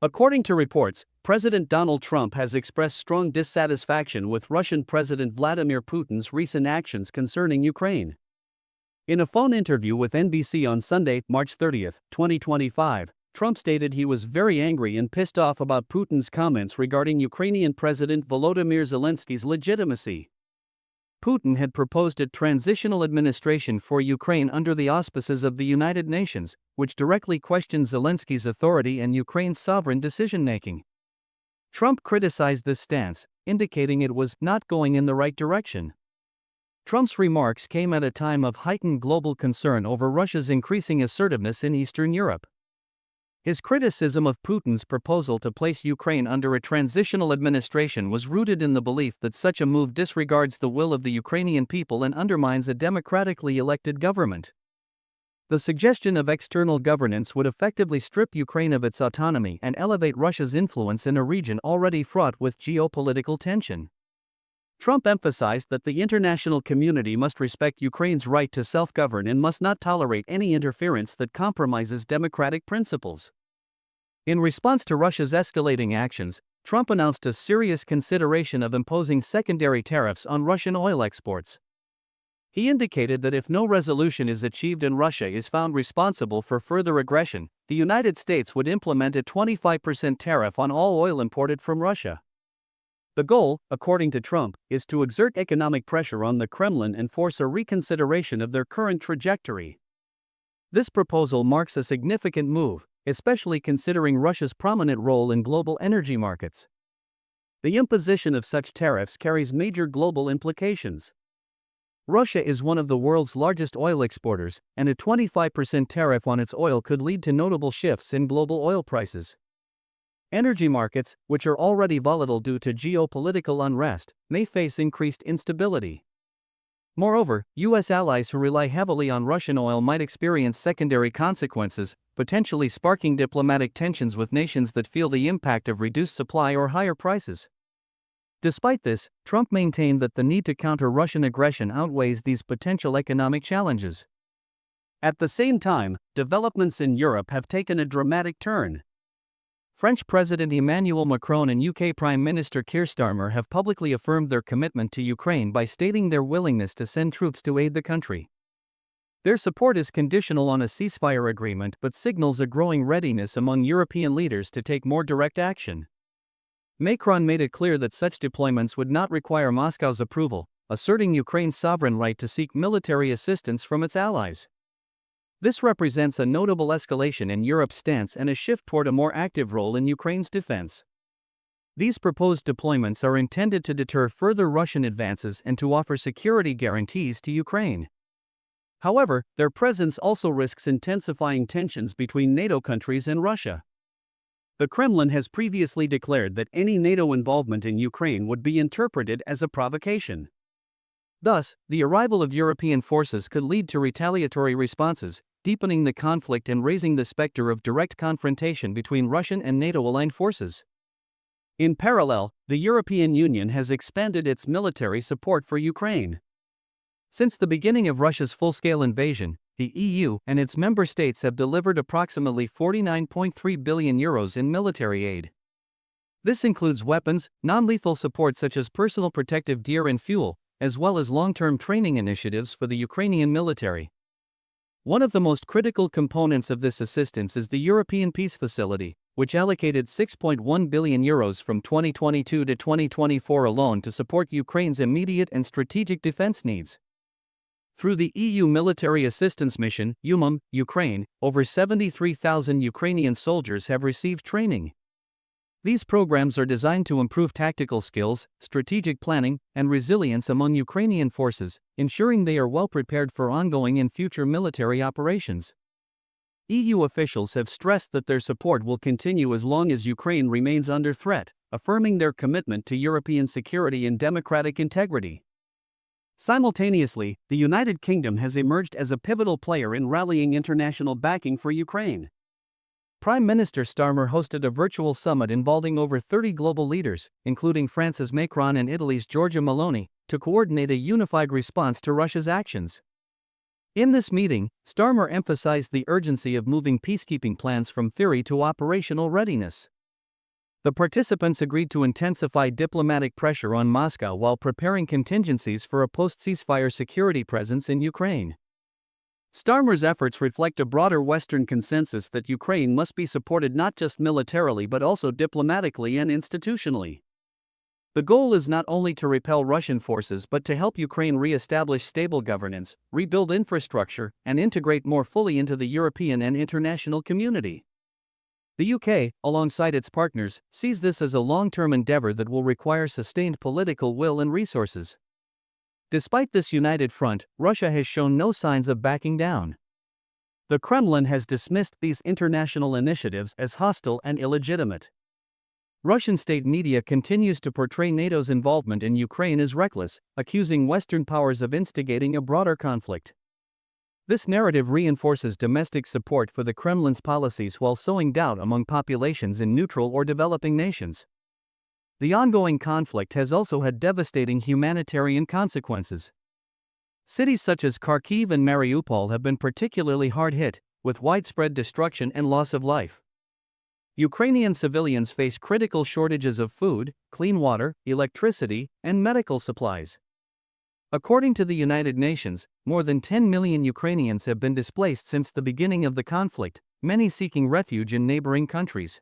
According to reports, President Donald Trump has expressed strong dissatisfaction with Russian President Vladimir Putin's recent actions concerning Ukraine. In a phone interview with NBC on Sunday, March 30, 2025, Trump stated he was very angry and pissed off about Putin's comments regarding Ukrainian President Volodymyr Zelensky's legitimacy. Putin had proposed a transitional administration for Ukraine under the auspices of the United Nations, which directly questions Zelensky's authority and Ukraine's sovereign decision-making. Trump criticized this stance, indicating it was not going in the right direction. Trump's remarks came at a time of heightened global concern over Russia's increasing assertiveness in Eastern Europe. His criticism of Putin's proposal to place Ukraine under a transitional administration was rooted in the belief that such a move disregards the will of the Ukrainian people and undermines a democratically elected government. The suggestion of external governance would effectively strip Ukraine of its autonomy and elevate Russia's influence in a region already fraught with geopolitical tension. Trump emphasized that the international community must respect Ukraine's right to self-govern and must not tolerate any interference that compromises democratic principles. In response to Russia's escalating actions, Trump announced a serious consideration of imposing secondary tariffs on Russian oil exports. He indicated that if no resolution is achieved and Russia is found responsible for further aggression, the United States would implement a 25% tariff on all oil imported from Russia. The goal, according to Trump, is to exert economic pressure on the Kremlin and force a reconsideration of their current trajectory. This proposal marks a significant move, especially considering Russia's prominent role in global energy markets. The imposition of such tariffs carries major global implications. Russia is one of the world's largest oil exporters, and a 25% tariff on its oil could lead to notable shifts in global oil prices. Energy markets, which are already volatile due to geopolitical unrest, may face increased instability. Moreover, U.S. allies who rely heavily on Russian oil might experience secondary consequences, potentially sparking diplomatic tensions with nations that feel the impact of reduced supply or higher prices. Despite this, Trump maintained that the need to counter Russian aggression outweighs these potential economic challenges. At the same time, developments in Europe have taken a dramatic turn. French President Emmanuel Macron and UK Prime Minister Keir Starmer have publicly affirmed their commitment to Ukraine by stating their willingness to send troops to aid the country. Their support is conditional on a ceasefire agreement but signals a growing readiness among European leaders to take more direct action. Macron made it clear that such deployments would not require Moscow's approval, asserting Ukraine's sovereign right to seek military assistance from its allies. This represents a notable escalation in Europe's stance and a shift toward a more active role in Ukraine's defense. These proposed deployments are intended to deter further Russian advances and to offer security guarantees to Ukraine. However, their presence also risks intensifying tensions between NATO countries and Russia. The Kremlin has previously declared that any NATO involvement in Ukraine would be interpreted as a provocation. Thus, the arrival of European forces could lead to retaliatory responses, deepening the conflict and raising the specter of direct confrontation between Russian and NATO-aligned forces. In parallel, the European Union has expanded its military support for Ukraine. Since the beginning of Russia's full-scale invasion, the EU and its member states have delivered approximately €49.3 billion in military aid. This includes weapons, non-lethal support such as personal protective gear and fuel, as well as long-term training initiatives for the Ukrainian military. One of the most critical components of this assistance is the European Peace Facility, which allocated €6.1 billion from 2022 to 2024 alone to support Ukraine's immediate and strategic defense needs. Through the EU Military Assistance Mission, EUMAM, Ukraine, over 73,000 Ukrainian soldiers have received training. These programs are designed to improve tactical skills, strategic planning, and resilience among Ukrainian forces, ensuring they are well prepared for ongoing and future military operations. EU officials have stressed that their support will continue as long as Ukraine remains under threat, affirming their commitment to European security and democratic integrity. Simultaneously, the United Kingdom has emerged as a pivotal player in rallying international backing for Ukraine. Prime Minister Starmer hosted a virtual summit involving over 30 global leaders, including France's Macron and Italy's Giorgia Meloni, to coordinate a unified response to Russia's actions. In this meeting, Starmer emphasized the urgency of moving peacekeeping plans from theory to operational readiness. The participants agreed to intensify diplomatic pressure on Moscow while preparing contingencies for a post-ceasefire security presence in Ukraine. Starmer's efforts reflect a broader Western consensus that Ukraine must be supported not just militarily but also diplomatically and institutionally. The goal is not only to repel Russian forces but to help Ukraine re-establish stable governance, rebuild infrastructure, and integrate more fully into the European and international community. The UK, alongside its partners, sees this as a long-term endeavor that will require sustained political will and resources. Despite this united front, Russia has shown no signs of backing down. The Kremlin has dismissed these international initiatives as hostile and illegitimate. Russian state media continues to portray NATO's involvement in Ukraine as reckless, accusing Western powers of instigating a broader conflict. This narrative reinforces domestic support for the Kremlin's policies while sowing doubt among populations in neutral or developing nations. The ongoing conflict has also had devastating humanitarian consequences. Cities such as Kharkiv and Mariupol have been particularly hard hit, with widespread destruction and loss of life. Ukrainian civilians face critical shortages of food, clean water, electricity, and medical supplies. According to the United Nations, more than 10 million Ukrainians have been displaced since the beginning of the conflict, many seeking refuge in neighboring countries.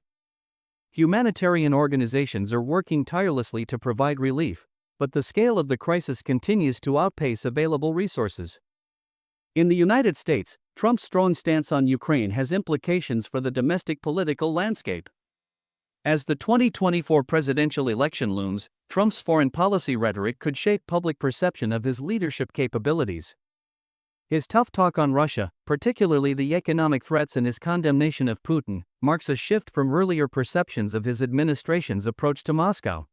Humanitarian organizations are working tirelessly to provide relief, but the scale of the crisis continues to outpace available resources. In the United States, Trump's strong stance on Ukraine has implications for the domestic political landscape. As the 2024 presidential election looms, Trump's foreign policy rhetoric could shape public perception of his leadership capabilities. His tough talk on Russia, particularly the economic threats and his condemnation of Putin, marks a shift from earlier perceptions of his administration's approach to Moscow.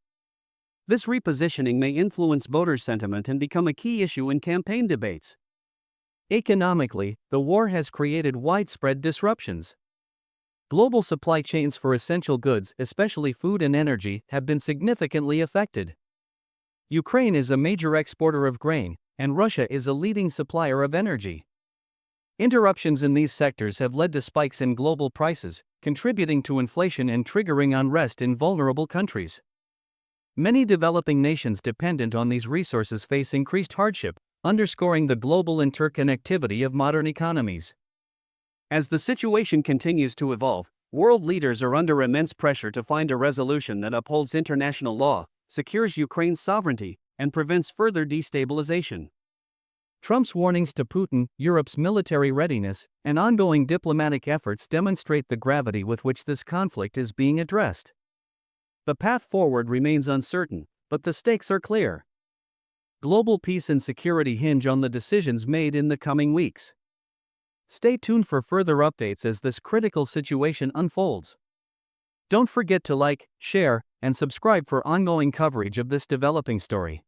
This repositioning may influence voter sentiment and become a key issue in campaign debates. Economically, the war has created widespread disruptions. Global supply chains for essential goods, especially food and energy, have been significantly affected. Ukraine is a major exporter of grain, and Russia is a leading supplier of energy. Interruptions in these sectors have led to spikes in global prices, contributing to inflation and triggering unrest in vulnerable countries. Many developing nations dependent on these resources face increased hardship, underscoring the global interconnectivity of modern economies. As the situation continues to evolve, world leaders are under immense pressure to find a resolution that upholds international law, secures Ukraine's sovereignty, and prevents further destabilization. Trump's warnings to Putin, Europe's military readiness, and ongoing diplomatic efforts demonstrate the gravity with which this conflict is being addressed. The path forward remains uncertain, but the stakes are clear. Global peace and security hinge on the decisions made in the coming weeks. Stay tuned for further updates as this critical situation unfolds. Don't forget to like, share, and subscribe for ongoing coverage of this developing story.